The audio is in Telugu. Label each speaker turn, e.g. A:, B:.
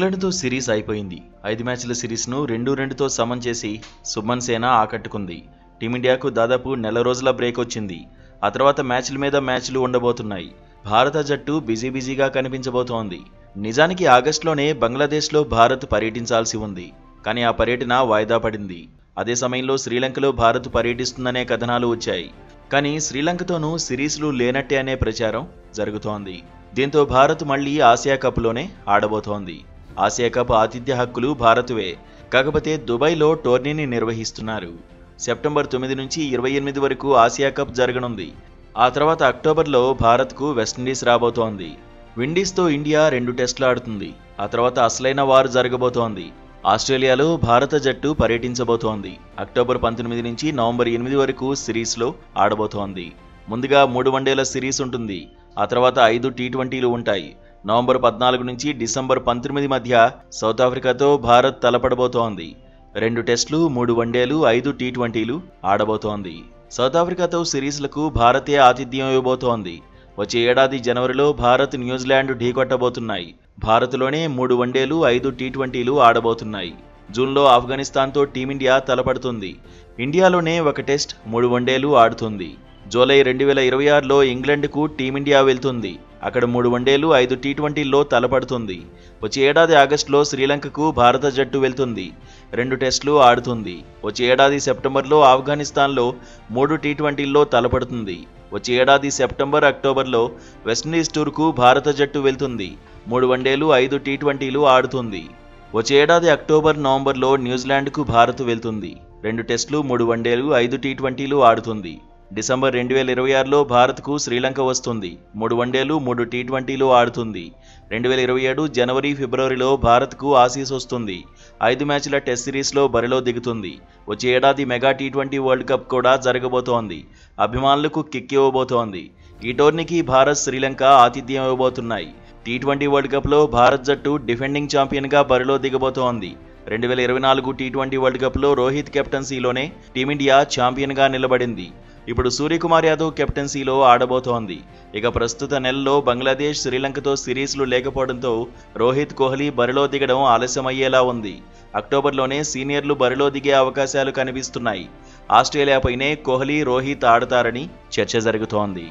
A: ఇంగ్లాండ్తో సిరీస్ అయిపోయింది. 5 మ్యాచ్ల సిరీస్ను 2-2తో సమం చేసి సుమన్ సేన ఆకట్టుకుంది. టీమిండియాకు దాదాపు నెల రోజుల బ్రేక్ వచ్చింది. ఆ తర్వాత మ్యాచ్ల మీద మ్యాచ్లు ఉండబోతున్నాయి. భారత జట్టు బిజీగా కనిపించబోతోంది. నిజానికి ఆగస్టులోనే బంగ్లాదేశ్లో భారత్ పర్యటించాల్సి ఉంది. కానీ ఆ పర్యటన వాయిదా పడింది. అదే సమయంలో శ్రీలంకలో భారత్ పర్యటిస్తుందనే కథనాలు వచ్చాయి. కానీ శ్రీలంకతోనూ సిరీస్లు లేనట్టే అనే ప్రచారం జరుగుతోంది. దీంతో భారత్ మళ్లీ ఆసియా కప్లోనే ఆడబోతోంది. ఆసియా కప్ ఆతిథ్య హక్కులు భారత్వే. కాకపోతే దుబాయ్లో టోర్నీని నిర్వహిస్తున్నారు. సెప్టెంబర్ 9 నుంచి 28 వరకు ఆసియా కప్ జరగనుంది. ఆ తర్వాత అక్టోబర్లో భారత్కు వెస్టిండీస్ రాబోతోంది. విండీస్తో ఇండియా 2 టెస్టులు ఆడుతుంది. ఆ తర్వాత అసలైన వారు జరగబోతోంది. ఆస్ట్రేలియాలో భారత జట్టు పర్యటించబోతోంది. అక్టోబర్ 19 నుంచి నవంబర్ 8 వరకు సిరీస్లో ఆడబోతోంది. ముందుగా 3 వన్డేల సిరీస్ ఉంటుంది. ఆ తర్వాత 5 టీ20లు ఉంటాయి. నవంబర్ 14 నుంచి డిసెంబర్ 19 మధ్య సౌత్ ఆఫ్రికాతో భారత్ తలపడబోతోంది. 2 టెస్టులు, 3 వన్డేలు, 5 టీ20లు ఆడబోతోంది. సౌత్ ఆఫ్రికాతో సిరీస్లకు భారతే ఆతిథ్యం ఇవ్వబోతోంది. వచ్చే ఏడాది జనవరిలో భారత్, న్యూజిలాండ్ ఢీకొట్టబోతున్నాయి. భారత్లోనే 3 వన్డేలు, 5 టీ20లు ఆడబోతున్నాయి. జూన్లో ఆఫ్ఘనిస్తాన్తో టీమిండియా తలపడుతుంది. ఇండియాలోనే 1 టెస్ట్, 3 వన్డేలు ఆడుతుంది. జూలై 2026లో ఇంగ్లాండ్కు టీమిండియా వెళ్తుంది. అక్కడ 3 వన్డేలు, 5 టీ20ల్లో తలపడుతుంది. వచ్చే ఏడాది ఆగస్టులో శ్రీలంకకు భారత జట్టు వెళ్తుంది. 2 టెస్టులు ఆడుతుంది. వచ్చే ఏడాది సెప్టెంబర్లో ఆఫ్ఘనిస్తాన్లో 3 టీ20ల్లో తలపడుతుంది. వచ్చే ఏడాది సెప్టెంబర్, అక్టోబర్లో వెస్టిండీస్ టూర్కు భారత జట్టు వెళ్తుంది. 3 వన్డేలు, 5 టీ20లు ఆడుతుంది. వచ్చే ఏడాది అక్టోబర్, నవంబర్లో న్యూజిలాండ్కు భారత్ వెళ్తుంది. 2 టెస్టులు, 3 వన్డేలు, 5 టీ20లు ఆడుతుంది. డిసెంబర్ 2026లో భారత్కు శ్రీలంక వస్తుంది. 3 వన్డేలు, 3 టీ20లు ఆడుతుంది. 2027 జనవరి, ఫిబ్రవరిలో భారత్కు ఆసీస్ వస్తుంది. 5 మ్యాచ్ల టెస్ట్ సిరీస్లో బరిలో దిగుతుంది. వచ్చే ఏడాది మెగా టీ20 వరల్డ్ కప్ కూడా జరగబోతోంది. అభిమానులకు కిక్ ఇవ్వబోతోంది. ఈ టోర్నీకి భారత్, శ్రీలంక ఆతిథ్యం ఇవ్వబోతున్నాయి. టీ20 వరల్డ్ కప్లో భారత్ జట్టు డిఫెండింగ్ ఛాంపియన్గా బరిలో దిగబోతోంది. 2024 టీ20 వరల్డ్ కప్లో రోహిత్ కెప్టెన్సీలోనే టీమిండియా ఛాంపియన్గా నిలబడింది. ఇప్పుడు సూర్యకుమార్ యాదవ్ కెప్టెన్సీలో ఆడబోతోంది. ఇక ప్రస్తుత నెలలో బంగ్లాదేశ్, శ్రీలంకతో సిరీస్లు లేకపోవడంతో రోహిత్, కోహ్లీ బరిలో దిగడం ఆలస్యమయ్యేలా ఉంది. అక్టోబర్లోనే సీనియర్లు బరిలో దిగే అవకాశాలు కనిపిస్తున్నాయి. ఆస్ట్రేలియాపైనే కోహ్లీ, రోహిత్ ఆడతారని చర్చ జరుగుతోంది.